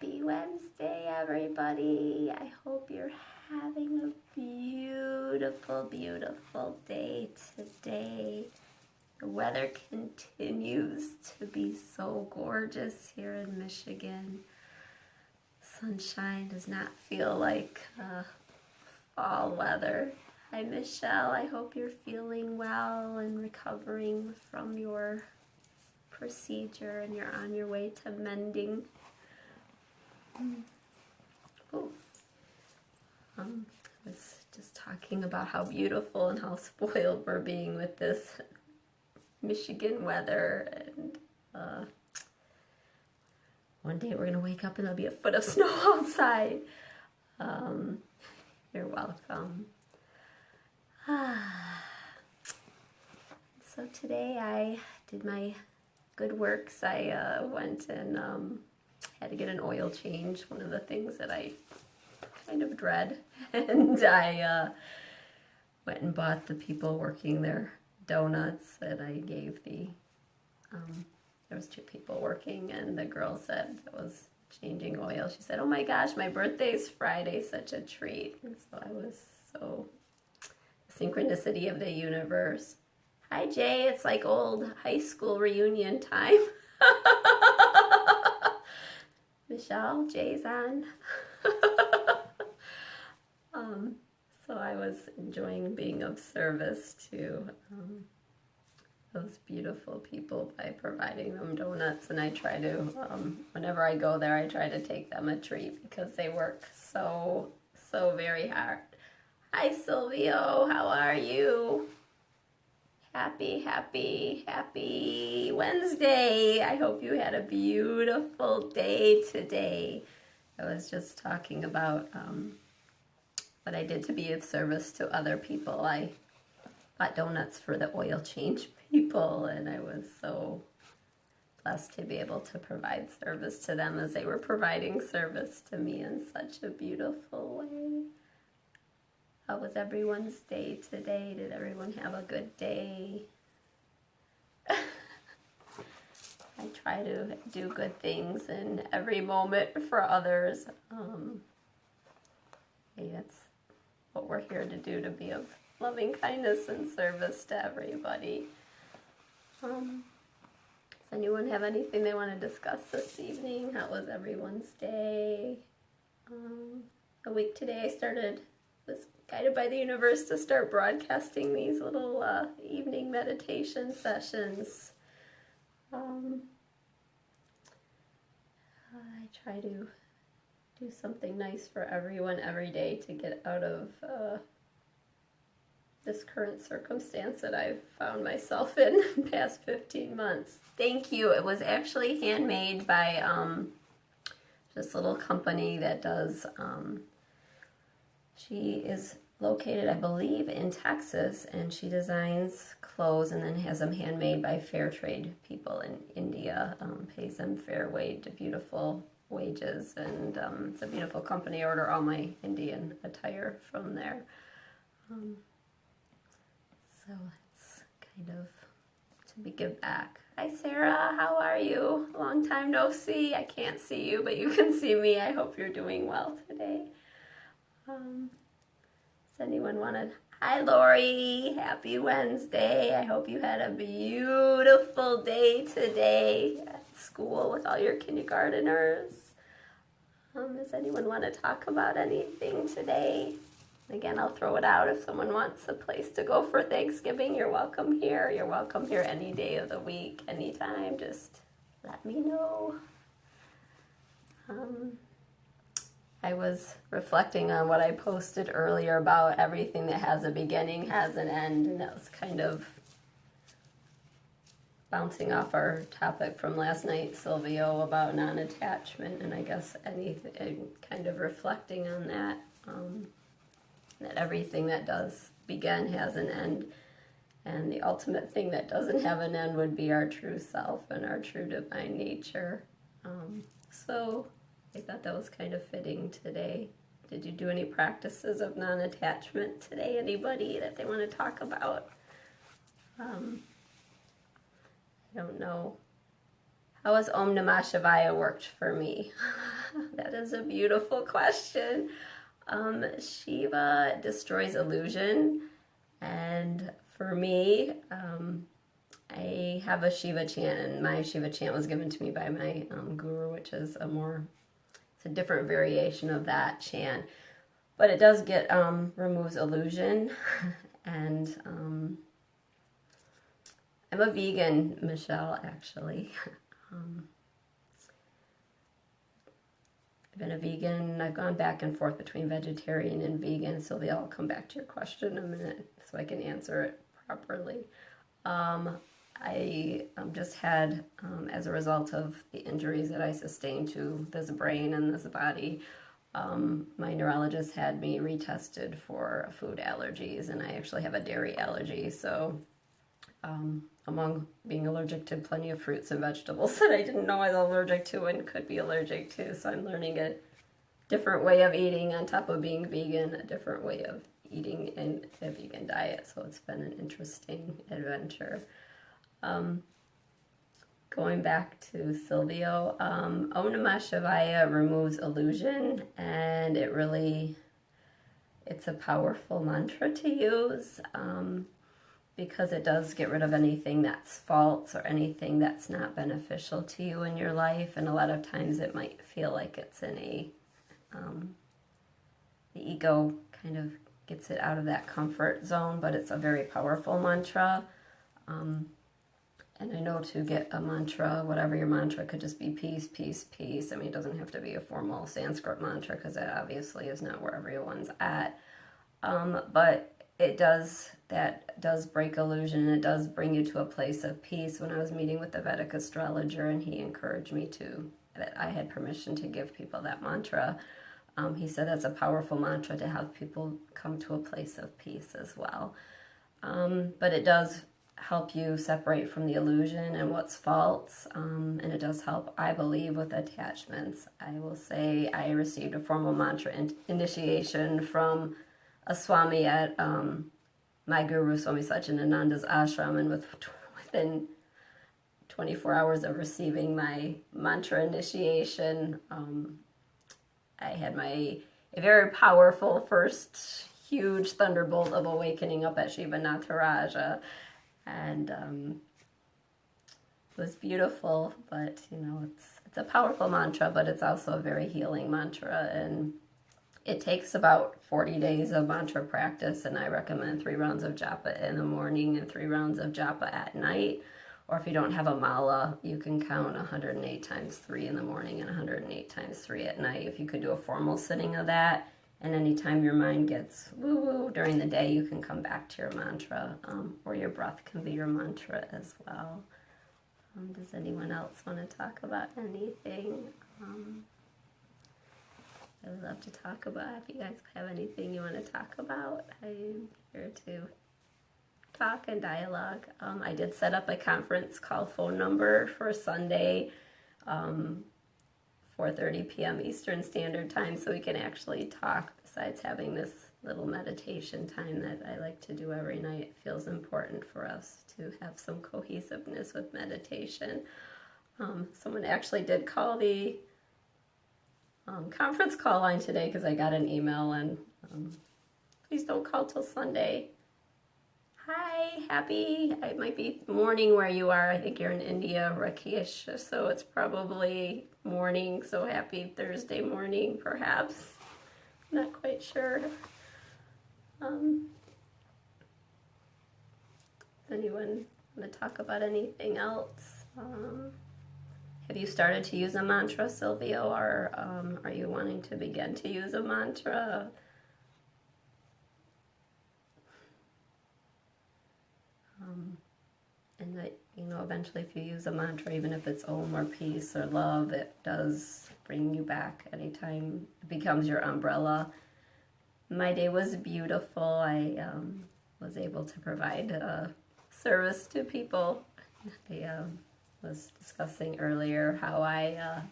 Happy Wednesday, everybody. I hope you're having a beautiful, beautiful day today. The weather continues to be so gorgeous here in Michigan. Sunshine does not feel like fall weather. Hi, Michelle. I hope you're feeling well and recovering from your procedure and you're on your way to mending. I was just talking about how beautiful and how spoiled we're being with this Michigan weather, and one day we're gonna wake up and there'll be a foot of snow outside. You're welcome. So today I did my good works. I went and had to get an oil change, one of the things that I kind of dread, and I went and bought the people working their donuts, and I gave there was 2 people working, and the girl said that was changing oil, she said, "Oh my gosh, my birthday's Friday, such a treat." And so I was so, synchronicity of the universe. Hi Jay, it's like old high school reunion time. Michelle, Jay's on. So I was enjoying being of service to those beautiful people by providing them donuts, and I try to, whenever I go there, I try to take them a treat because they work so very hard. Hi Silvio, how are you? Happy Wednesday. I hope you had a beautiful day today. I was just talking about what I did to be of service to other people. I bought donuts for the oil change people, and I was so blessed to be able to provide service to them as they were providing service to me in such a beautiful way. How was everyone's day today? Did everyone have a good day? I try to do good things in every moment for others. That's what we're here to do, to be of loving kindness and service to everybody. Does anyone have anything they want to discuss this evening? How was everyone's day? A week today I was guided by the universe to start broadcasting these little evening meditation sessions. I try to do something nice for everyone every day to get out of this current circumstance that I've found myself in the past 15 months. Thank you. It was actually handmade by this little company that does, she is located, I believe, in Texas, and she designs clothes and then has them handmade by fair trade people in India, pays them fair wage, beautiful wages, and it's a beautiful company. I order all my Indian attire from there. So it's kind of to give back. Hi Sarah, how are you? Long time no see. I can't see you, but you can see me. I hope you're doing well today. Does anyone want to... Hi Lori, happy Wednesday. I hope you had a beautiful day today at school with all your kindergarteners. Does anyone want to talk about anything today? Again, I'll throw it out. If someone wants a place to go for Thanksgiving, you're welcome here. You're welcome here any day of the week, anytime. Just let me know. I was reflecting on what I posted earlier about everything that has a beginning has an end, and that was kind of bouncing off our topic from last night, Silvio, about non-attachment, and I guess anything, kind of reflecting on that, that everything that does begin has an end, and the ultimate thing that doesn't have an end would be our true self and our true divine nature. So I thought that was kind of fitting today. Did you do any practices of non-attachment today? Anybody that they want to talk about? I don't know. How has Om Namah Shivaya worked for me? That is a beautiful question. Shiva destroys illusion, and for me, I have a Shiva chant, and my Shiva chant was given to me by my guru, which is it's a different variation of that chant, but it does get removes illusion, and I'm a vegan, Michelle, actually. I've been a vegan. I've gone back and forth between vegetarian and vegan. Sylvia, I'll come back to your question in a minute so I can answer it properly. I just had, as a result of the injuries that I sustained to this brain and this body, my neurologist had me retested for food allergies, and I actually have a dairy allergy. So among being allergic to plenty of fruits and vegetables that I didn't know I was allergic to and could be allergic to. So I'm learning a different way of eating on top of being vegan, a different way of eating in a vegan diet. So it's been an interesting adventure. Going back to Silvio, Om Namah Shivaya removes illusion, and it's a powerful mantra to use. Because it does get rid of anything that's false or anything that's not beneficial to you in your life. And a lot of times it might feel like it's in the ego kind of gets it out of that comfort zone, but it's a very powerful mantra. And I know to get a mantra, whatever your mantra, could just be peace, peace, peace. I mean, it doesn't have to be a formal Sanskrit mantra, because that obviously is not where everyone's at. But that does break illusion, and it does bring you to a place of peace. When I was meeting with the Vedic astrologer, and he encouraged me that I had permission to give people that mantra, he said that's a powerful mantra to have people come to a place of peace as well. But it does help you separate from the illusion and what's false, and it does help, I believe, with attachments. I will say I received a formal mantra initiation from a Swami at my guru, Swami Satchidananda's ashram, and within 24 hours of receiving my mantra initiation, I had a very powerful first huge thunderbolt of awakening up at Shiva Nataraja, and it was beautiful. But it's a powerful mantra, but it's also a very healing mantra, and it takes about 40 days of mantra practice, and I recommend 3 rounds of japa in the morning and 3 rounds of japa at night. Or if you don't have a mala, you can count 108 times 3 in the morning and 108 times 3 at night. If you could do a formal sitting of that, and anytime your mind gets woo-woo during the day, you can come back to your mantra, or your breath can be your mantra as well. Does anyone else want to talk about anything? I would love to talk about. If you guys have anything you want to talk about, I'm here to talk and dialogue. I did set up a conference call phone number for Sunday, 4:30 p.m. Eastern Standard Time, so we can actually talk besides having this little meditation time that I like to do every night. It feels important for us to have some cohesiveness with meditation. Someone actually did call the conference call line today, because I got an email, and please don't call till Sunday. Hi, happy, it might be morning where you are. I think you're in India, Rakesh, so it's probably morning, so happy Thursday morning, perhaps. Not quite sure. Does anyone want to talk about anything else? Have you started to use a mantra, Silvio, or are you wanting to begin to use a mantra? And that, eventually if you use a mantra, even if it's Om or peace or love, it does bring you back anytime. It becomes your umbrella. My day was beautiful. I was able to provide service to people. I was discussing earlier how I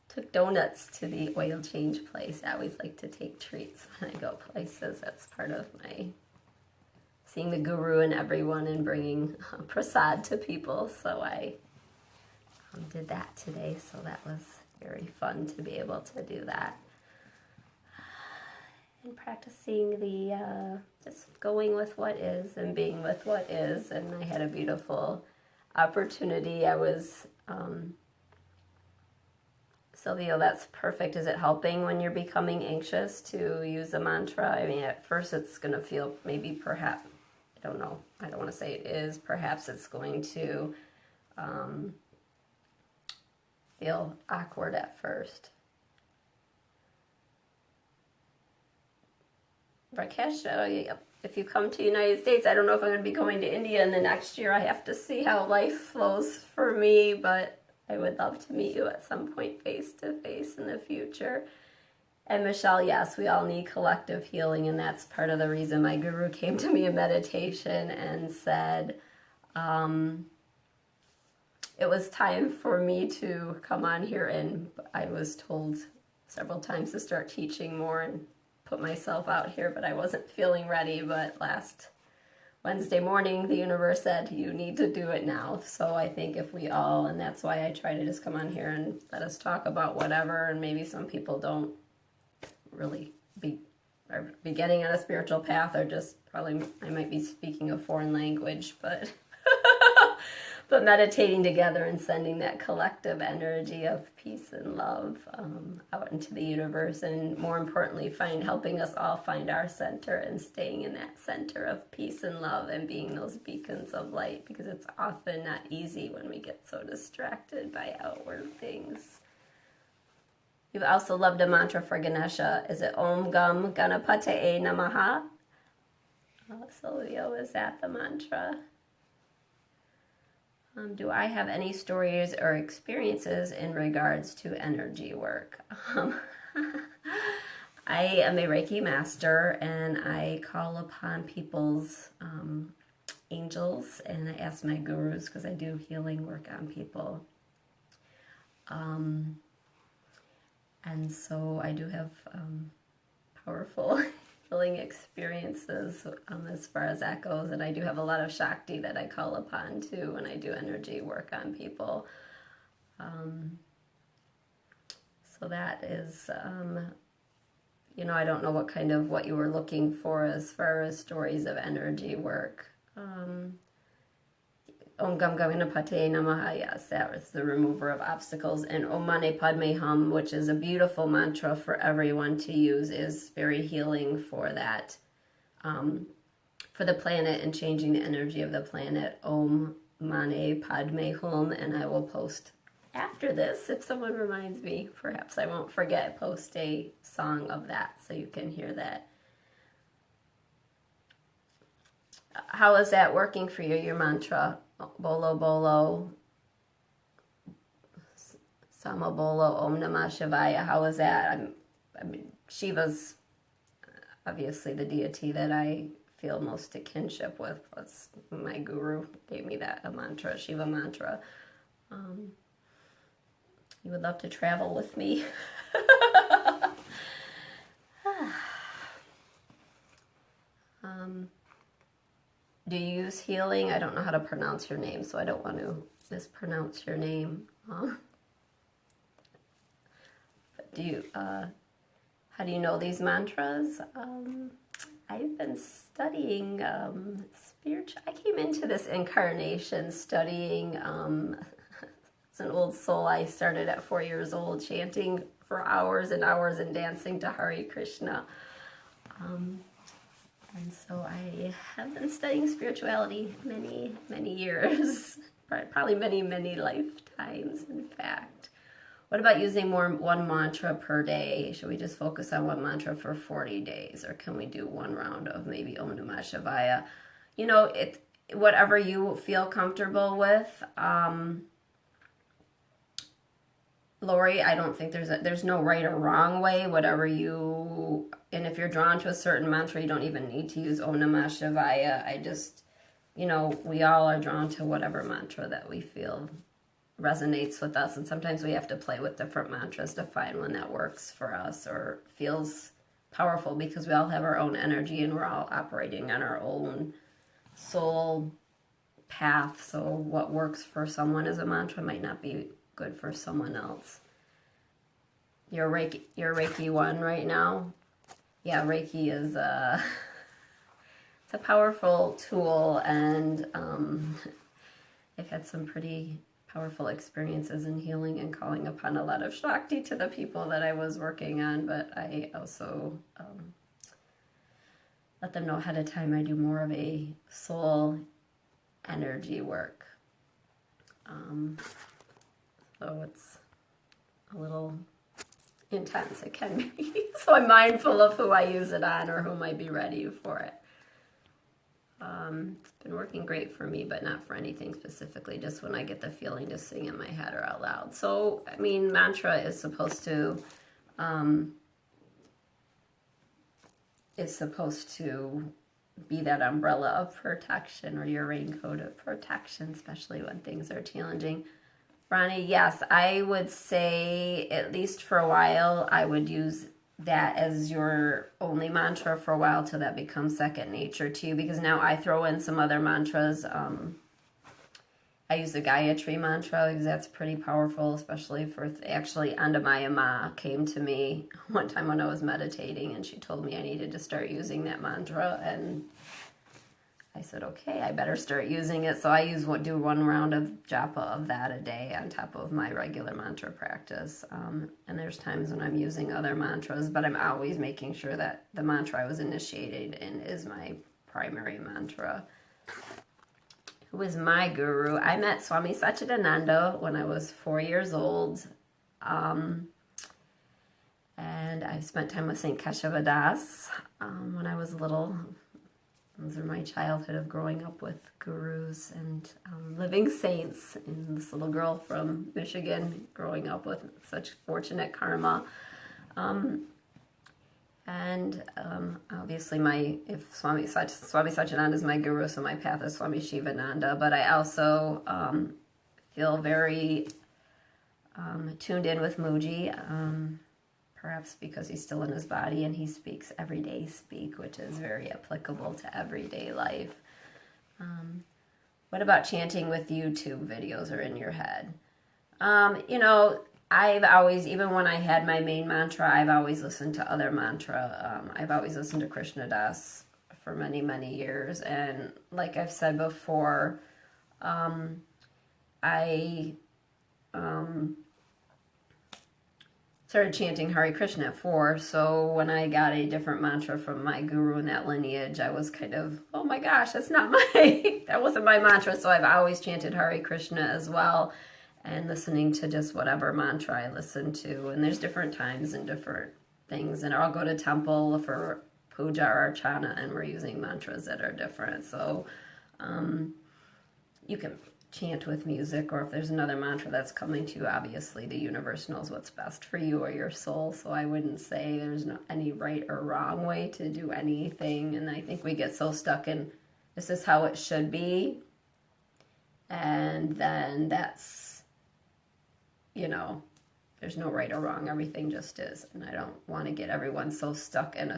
took donuts to the oil change place. I always like to take treats when I go places. That's part of my seeing the guru and everyone and bringing prasad to people. So I did that today, so that was very fun to be able to do that. And practicing the just going with what is and being with what is. And I had a beautiful opportunity. I was, Sylvia, that's perfect. Is it helping when you're becoming anxious to use a mantra? I mean, at first it's going to feel maybe perhaps, I don't know, I don't want to say it is, perhaps it's going to feel awkward at first. Rakesh, if you come to the United States, I don't know if I'm going to be going to India in the next year. I have to see how life flows for me, but I would love to meet you at some point face to face in the future. And Michelle, yes, we all need collective healing, and that's part of the reason my guru came to me in meditation and said it was time for me to come on here, and I was told several times to start teaching more and put myself out here, but I wasn't feeling ready. But last Wednesday morning, the universe said, you need to do it now. So I think if we all, and that's why I try to just come on here and let us talk about whatever, and maybe some people don't really be getting on a spiritual path, or just probably, I might be speaking a foreign language, but but meditating together and sending that collective energy of peace and love out into the universe, and more importantly, helping us all find our center and staying in that center of peace and love and being those beacons of light, because it's often not easy when we get so distracted by outward things. You've also loved a mantra for Ganesha. Is it Om Gam Ganapataye Namaha? Sylvia, is that the mantra? Do I have any stories or experiences in regards to energy work? I am a Reiki master, and I call upon people's angels, and I ask my gurus, because I do healing work on people. And so I do have powerful healing experiences as far as that goes, and I do have a lot of Shakti that I call upon too when I do energy work on people. So that is, I don't know what you were looking for as far as stories of energy work. Om Gam Ganapataye Namaha, yes, that was the remover of obstacles. And Om Mane Padme Hum, which is a beautiful mantra for everyone to use, is very healing for that, for the planet and changing the energy of the planet. Om Mane Padme Hum, and I will post after this, if someone reminds me, perhaps I won't forget, post a song of that so you can hear that. How is that working for you, your mantra? Bolo Bolo, Sama Bolo, Om Namah Shivaya. How is that? I mean, Shiva's obviously the deity that I feel most a kinship with. Plus, my guru gave me that, a mantra, Shiva mantra. You would love to travel with me. Do you use healing? I don't know how to pronounce your name, so I don't want to mispronounce your name. But do you, how do you know these mantras? I've been studying spiritual. I came into this incarnation studying, as an old soul, I started at 4 years old chanting for hours and hours and dancing to Hare Krishna. And so I have been studying spirituality many, many years, probably many, many lifetimes, in fact. What about using one mantra per day? Should we just focus on one mantra for 40 days? Or can we do one round of maybe Om Namah Shivaya? Whatever you feel comfortable with. Lori, I don't think there's no right or wrong way, and if you're drawn to a certain mantra, you don't even need to use Om Namah Shivaya. I just, we all are drawn to whatever mantra that we feel resonates with us, and sometimes we have to play with different mantras to find one that works for us or feels powerful, because we all have our own energy and we're all operating on our own soul path. So what works for someone as a mantra might not be good for someone else. Your Reiki one right now? Yeah, Reiki is it's a powerful tool, and I've had some pretty powerful experiences in healing and calling upon a lot of Shakti to the people that I was working on, but I also let them know ahead of time I do more of a soul energy work. So it's a little intense, it can be. So I'm mindful of who I use it on or who might be ready for it. It's been working great for me, but not for anything specifically, just when I get the feeling to sing in my head or out loud. So, I mean, mantra is supposed to be that umbrella of protection, or your raincoat of protection, especially when things are challenging. Ronnie, yes, I would say, at least for a while, I would use that as your only mantra for a while till that becomes second nature to you, because now I throw in some other mantras. I use the Gayatri mantra because that's pretty powerful, especially for actually Andamaya Ma came to me one time when I was meditating, and she told me I needed to start using that mantra, and I said, okay, I better start using it. So I do 1 round of japa of that a day on top of my regular mantra practice. And there's times when I'm using other mantras, but I'm always making sure that the mantra I was initiated in is my primary mantra. Who is my guru? I met Swami Satchidananda when I was 4 years old. And I spent time with St. Keshavadas when I was little. Those are my childhood of growing up with gurus and living saints, and this little girl from Michigan growing up with such fortunate karma. Obviously if Swami Satchidananda is my guru, so my path is Swami Shivananda, but I also feel very tuned in with Mooji, perhaps because he's still in his body and he speaks everyday speak, which is very applicable to everyday life. What about chanting with YouTube videos or in your head? I've always, even when I had my main mantra, I've always listened to other mantra. I've always listened to Krishna Das for many, many years. And like I've said before, I started chanting Hare Krishna at 4, so when I got a different mantra from my guru in that lineage, I was kind of, oh my gosh, that's not that wasn't my mantra, so I've always chanted Hare Krishna as well, and listening to just whatever mantra I listen to, and there's different times and different things, and I'll go to temple for puja or archana, and we're using mantras that are different, so you can chant with music, or if there's another mantra that's coming to you, obviously the universe knows what's best for you or your soul, so I wouldn't say there's any right or wrong way to do anything, and I think we get so stuck in this is how it should be, and then that's, there's no right or wrong, everything just is, and I don't want to get everyone so stuck in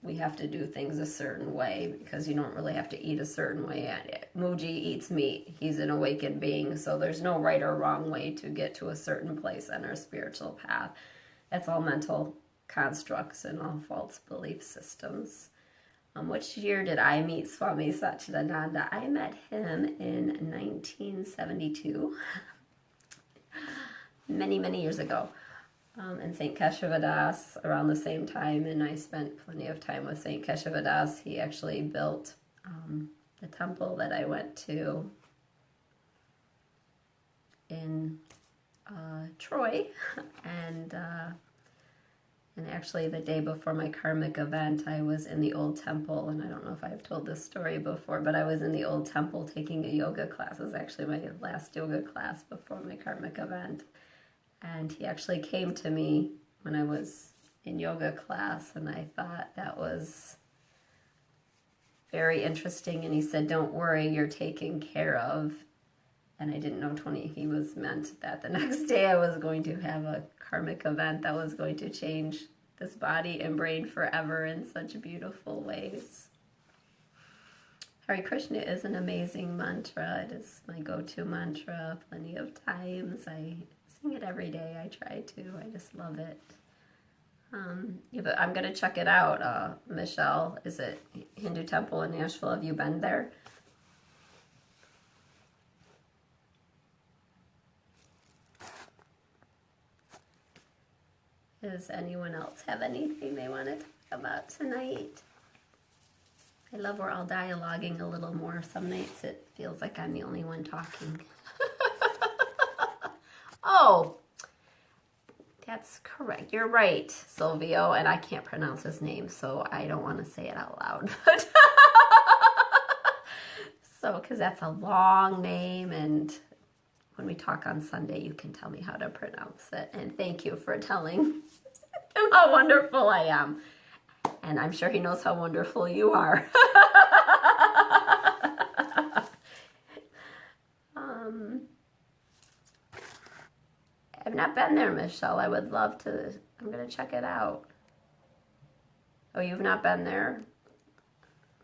we have to do things a certain way, because you don't really have to eat a certain way. Mooji eats meat, he's an awakened being, so there's no right or wrong way to get to a certain place on our spiritual path. That's all mental constructs and all false belief systems. Which year did I meet Swami Satchidananda? I met him in 1972. Many, many years ago, in St. Keshavadas around the same time, and I spent plenty of time with St. Keshavadas. He actually built the temple that I went to in Troy, and actually the day before my karmic event, I was in the old temple, and I don't know if I've told this story before, but I was in the old temple taking a yoga class. It was actually my last yoga class before my karmic event. And he actually came to me when I was in yoga class, and I thought that was very interesting. And he said, don't worry, you're taken care of. And I didn't know he meant that the next day I was going to have a karmic event that was going to change this body and brain forever in such beautiful ways. Hare Krishna is an amazing mantra. It is my go-to mantra plenty of times. I sing it every day. I try to. I just love it. I'm going to check it out. Michelle, is it Hindu Temple in Nashville? Have you been there? Does anyone else have anything they want to talk about tonight? I love we're all dialoguing a little more. Some nights it feels like I'm the only one talking. Oh, that's correct. You're right, Silvio, and I can't pronounce his name, so I don't want to say it out loud. But so, because that's a long name, and when we talk on Sunday, you can tell me how to pronounce it. And thank you for telling him how wonderful I am. And I'm sure he knows how wonderful you are. I've not been there, Michelle. I would love to. I'm going to check it out. Oh, you've not been there?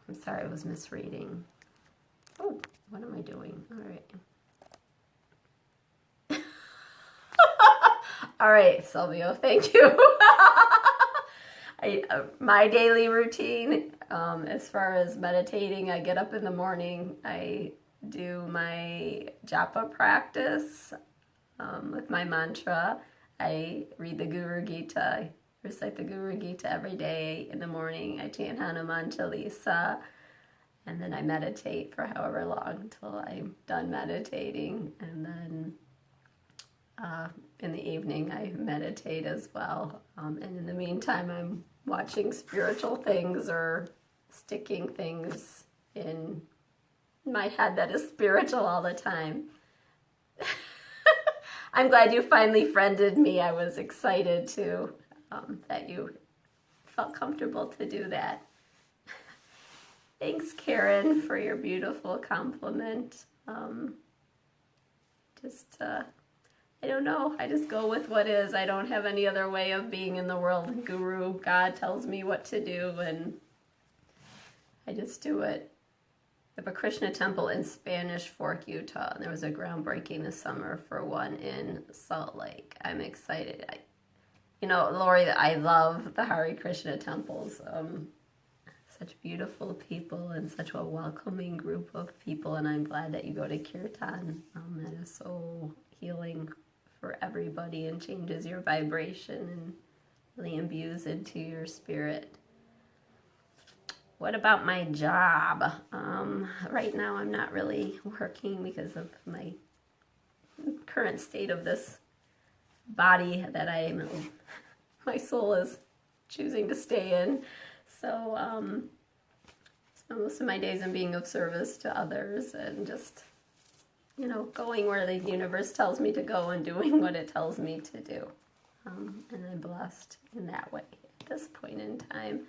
I'm sorry, I was misreading. Oh, what am I doing? All right. All right, Silvio, thank you. My daily routine, as far as meditating, I get up in the morning, I do my japa practice with my mantra. I read the Guru Gita, I recite the Guru Gita every day in the morning. I chant Hanuman Chalisa, and then I meditate for however long until I'm done meditating, and then in the evening I meditate as well. And in the meantime, I'm watching spiritual things or sticking things in my head that is spiritual all the time. I'm glad you finally friended me. I was excited to that you felt comfortable to do that. Thanks, Karen, for your beautiful compliment. I don't know. I just go with what is. I don't have any other way of being in the world. Guru, God tells me what to do, and I just do it. We have a Krishna temple in Spanish Fork, Utah, and there was a groundbreaking this summer for one in Salt Lake. I'm excited. Lori, I love the Hare Krishna temples. Such beautiful people and such a welcoming group of people, and I'm glad that you go to Kirtan. That is so healing for everybody and changes your vibration and really imbues into your spirit. What about my job? Right now I'm not really working because of my current state of this body that my soul is choosing to stay in. So spend most of my days in being of service to others and just, going where the universe tells me to go and doing what it tells me to do. And I'm blessed in that way at this point in time.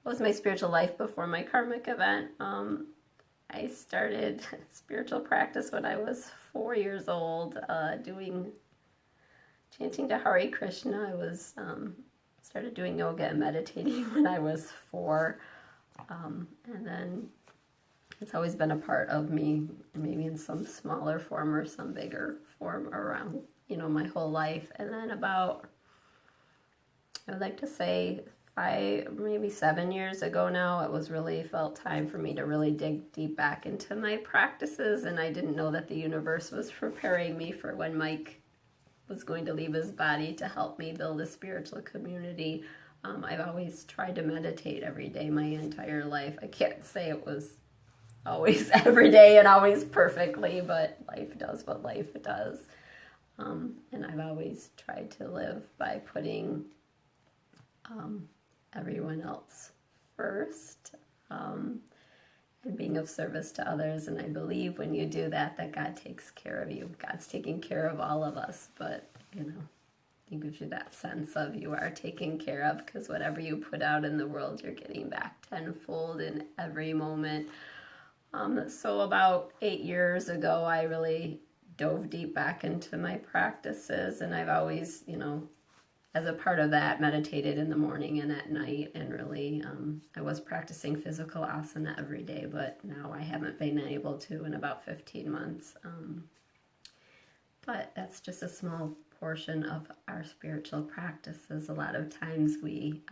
What was my spiritual life before my karmic event? I started spiritual practice when I was 4 years old, chanting to Hare Krishna. I was started doing yoga and meditating when I was 4, and then it's always been a part of me, maybe in some smaller form or some bigger form around, my whole life. And then about, I would like to say 5, maybe 7 years ago now, it was really felt time for me to really dig deep back into my practices, and I didn't know that the universe was preparing me for when Mike was going to leave his body to help me build a spiritual community. I've always tried to meditate every day my entire life. I can't say it was always every day and always perfectly, but life does what life does. And I've always tried to live by putting everyone else first, and being of service to others. And I believe when you do that, that God takes care of you. God's taking care of all of us, but He gives you that sense of you are taken care of, because whatever you put out in the world, you're getting back tenfold in every moment. So about 8 years ago, I really dove deep back into my practices, and I've always, as a part of that, meditated in the morning and at night, and really, I was practicing physical asana every day, but now I haven't been able to in about 15 months. But that's just a small portion of our spiritual practices. A lot of times we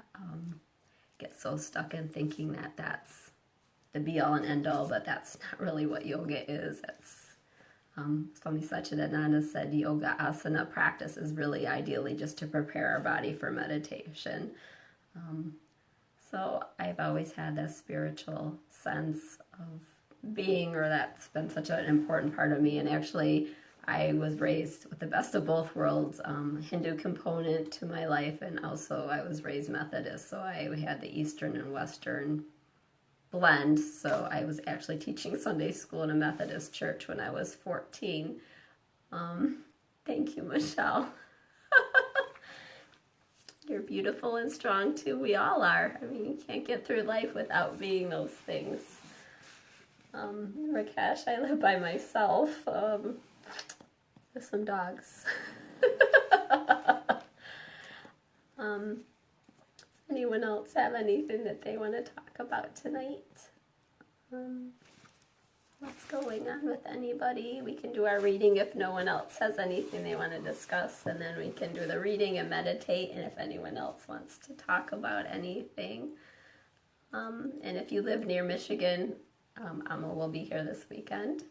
get so stuck in thinking that that's the be-all and end-all, but that's not really what yoga is. That's Swami Satchidananda said yoga asana practice is really ideally just to prepare our body for meditation. So I've always had this spiritual sense of being, or that's been such an important part of me. And actually, I was raised with the best of both worlds, Hindu component to my life, and also I was raised Methodist, so I had the Eastern and Western blend. So I was actually teaching Sunday school in a Methodist church when I was 14. Thank you, Michelle. You're beautiful and strong too. We all are. I mean, you can't get through life without being those things. Rakesh, I live by myself with some dogs. Anyone else have anything that they want to talk about tonight? What's going on with anybody? We can do our reading if no one else has anything they want to discuss, and then we can do the reading and meditate, and if anyone else wants to talk about anything. And if you live near Michigan, Amma will be here this weekend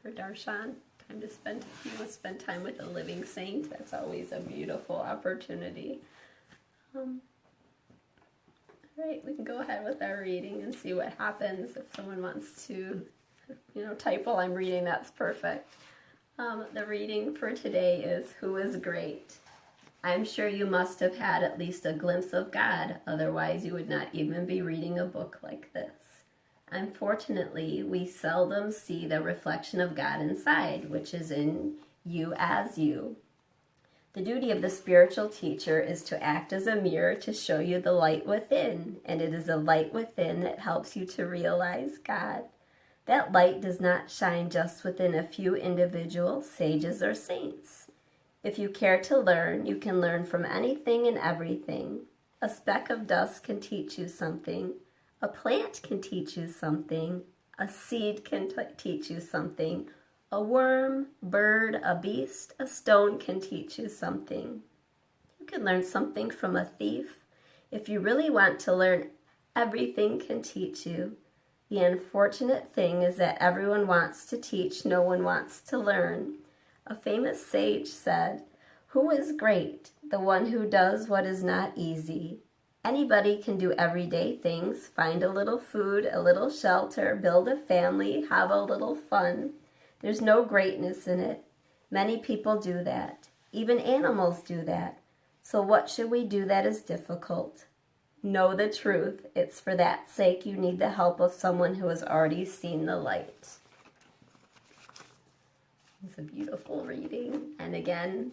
for Darshan. Time to spend, if you want to spend time with a living saint, that's always a beautiful opportunity. Right, we can go ahead with our reading and see what happens. If someone wants to, type while I'm reading, that's perfect. The reading for today is Who is Great? I'm sure you must have had at least a glimpse of God, otherwise you would not even be reading a book like this. Unfortunately, we seldom see the reflection of God inside, which is in you as you. The duty of the spiritual teacher is to act as a mirror to show you the light within, and it is a light within that helps you to realize God. That light does not shine just within a few individual sages or saints. If you care to learn, you can learn from anything and everything. A speck of dust can teach you something. A plant can teach you something. A seed can teach you something. A worm, bird, a beast, a stone can teach you something. You can learn something from a thief. If you really want to learn, everything can teach you. The unfortunate thing is that everyone wants to teach, no one wants to learn. A famous sage said, "Who is great? The one who does what is not easy." Anybody can do everyday things, find a little food, a little shelter, build a family, have a little fun. There's no greatness in it. Many people do that. Even animals do that. So what should we do that is difficult? Know the truth. It's for that sake you need the help of someone who has already seen the light. It's a beautiful reading. And again,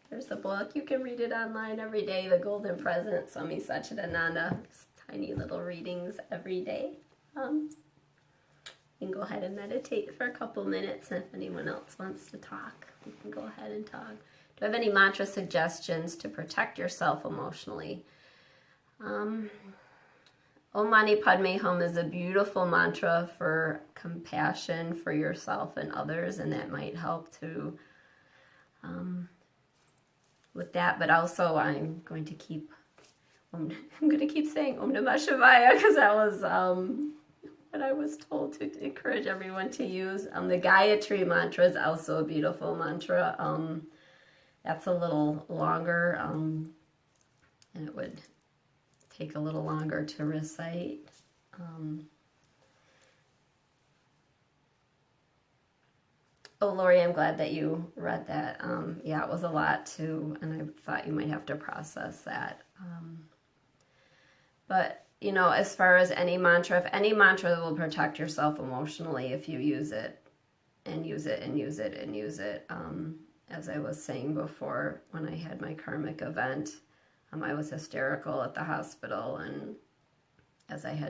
there's the book. You can read it online every day. The Golden Present, Swami Satchidananda. Tiny little readings every day. You can go ahead and meditate for a couple minutes, and if anyone else wants to talk, you can go ahead and talk. Do you have any mantra suggestions to protect yourself emotionally? Om Mani Padme Hum is a beautiful mantra for compassion for yourself and others, and that might help to with that. But also, I'm going to keep saying Om Namah Shivaya, because that was what I was told to encourage everyone to use. The Gayatri mantra is also a beautiful mantra. That's a little longer, and it would take a little longer to recite. Oh, Lori, I'm glad that you read that. Yeah, it was a lot too, and I thought you might have to process that. But as far as any mantra, if any mantra will protect yourself emotionally if you use it and use it and use it and use it. As I was saying before, when I had my karmic event, I was hysterical at the hospital, and I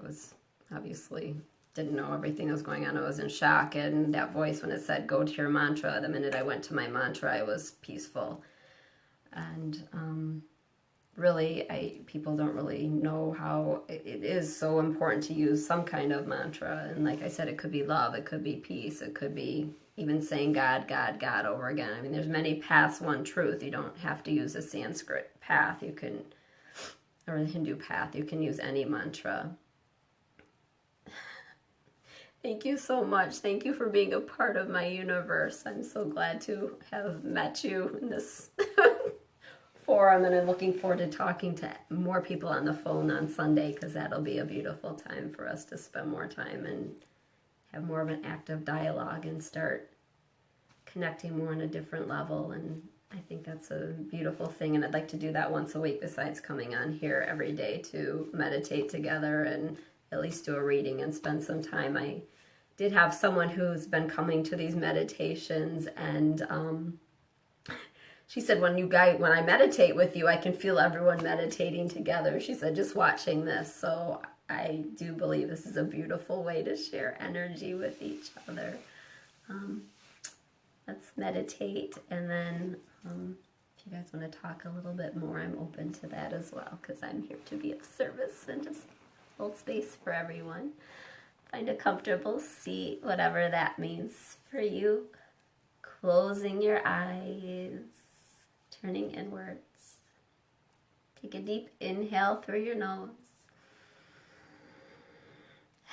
was obviously didn't know everything that was going on. I was in shock, and that voice when it said, go to your mantra, the minute I went to my mantra, I was peaceful. And really, people don't really know how it is so important to use some kind of mantra. And like I said, it could be love, it could be peace, it could be even saying God, God, God over again. I mean, there's many paths, one truth. You don't have to use a Sanskrit path. You can, or the Hindu path, you can use any mantra. Thank you so much. Thank you for being a part of my universe. I'm so glad to have met you in this forum, and I'm looking forward to talking to more people on the phone on Sunday, because that'll be a beautiful time for us to spend more time and have more of an active dialogue and start connecting more on a different level. And I think that's a beautiful thing, and I'd like to do that once a week besides coming on here every day to meditate together and at least do a reading and spend some time. I did have someone who's been coming to these meditations, and she said, when I meditate with you, I can feel everyone meditating together. She said, just watching this. So I do believe this is a beautiful way to share energy with each other. Let's meditate, and then if you guys want to talk a little bit more, I'm open to that as well, because I'm here to be of service and just hold space for everyone. Find a comfortable seat, whatever that means for you. Closing your eyes, turning inwards. Take a deep inhale through your nose.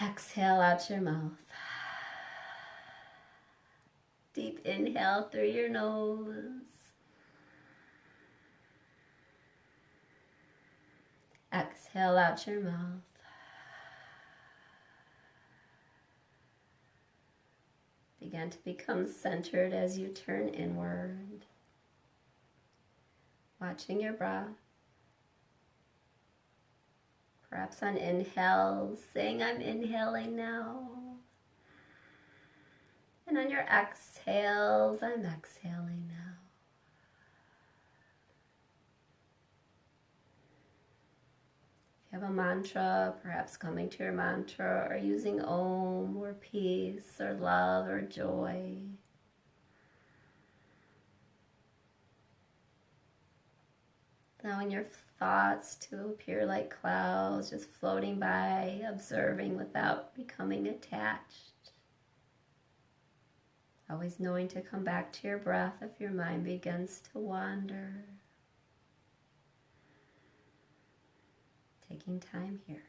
Exhale out your mouth. Deep inhale through your nose. Exhale out your mouth. Begin to become centered as you turn inward. Watching your breath. Perhaps on inhale, saying, I'm inhaling now. And on your exhales, I'm exhaling now. If you have a mantra, perhaps coming to your mantra or using Om or peace or love or joy. Allowing your thoughts to appear like clouds, just floating by, observing without becoming attached. Always knowing to come back to your breath if your mind begins to wander. Taking time here.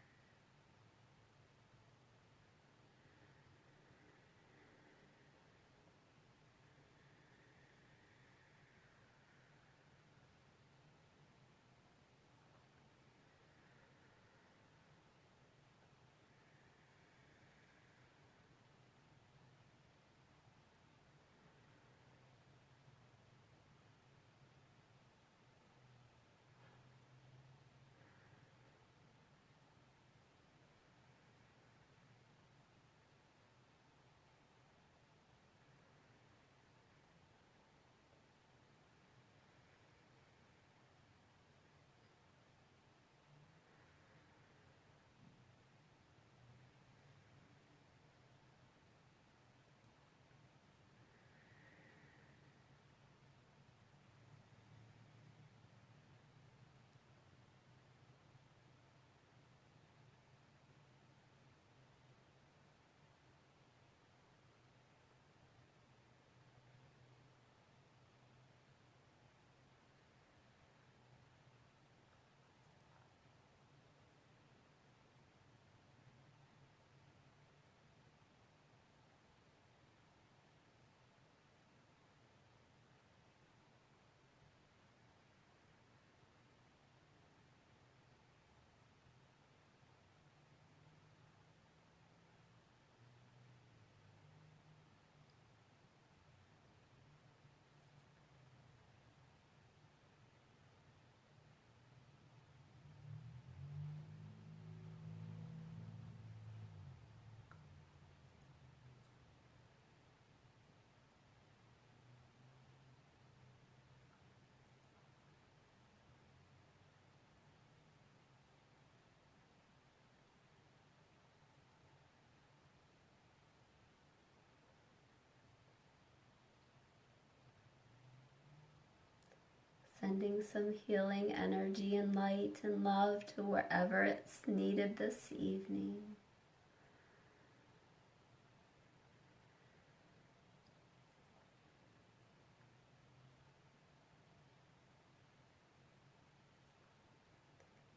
sending some healing energy and light and love to wherever it's needed this evening.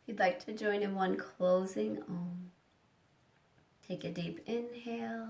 If you'd like to join in one closing Om, take a deep inhale.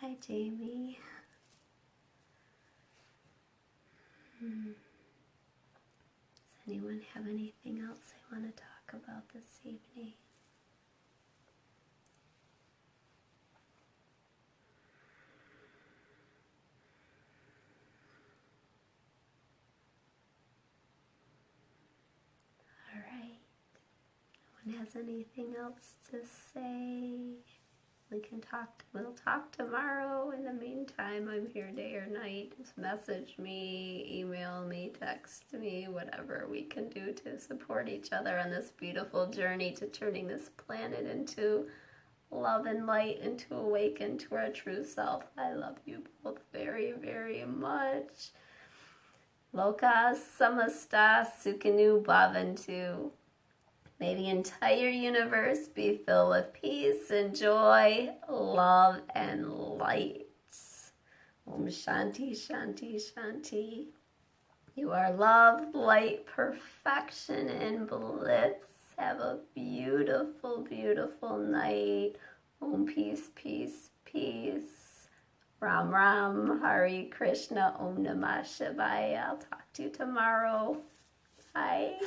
Hi, Jamie. Does anyone have anything else they want to talk about this evening? All right. No one has anything else to say? We'll talk tomorrow. In the meantime, I'm here day or night. Just message me, email me, text me, whatever we can do to support each other on this beautiful journey to turning this planet into love and light and to awaken to our true self. I love you both very, very much. Loka samasta sukhinu bhavantu. May the entire universe be filled with peace and joy, love and light. Om Shanti, Shanti, Shanti. You are love, light, perfection, and bliss. Have a beautiful, beautiful night. Om peace, peace, peace. Ram Ram, Hare Krishna, Om Namah Shivaya. I'll talk to you tomorrow. Bye.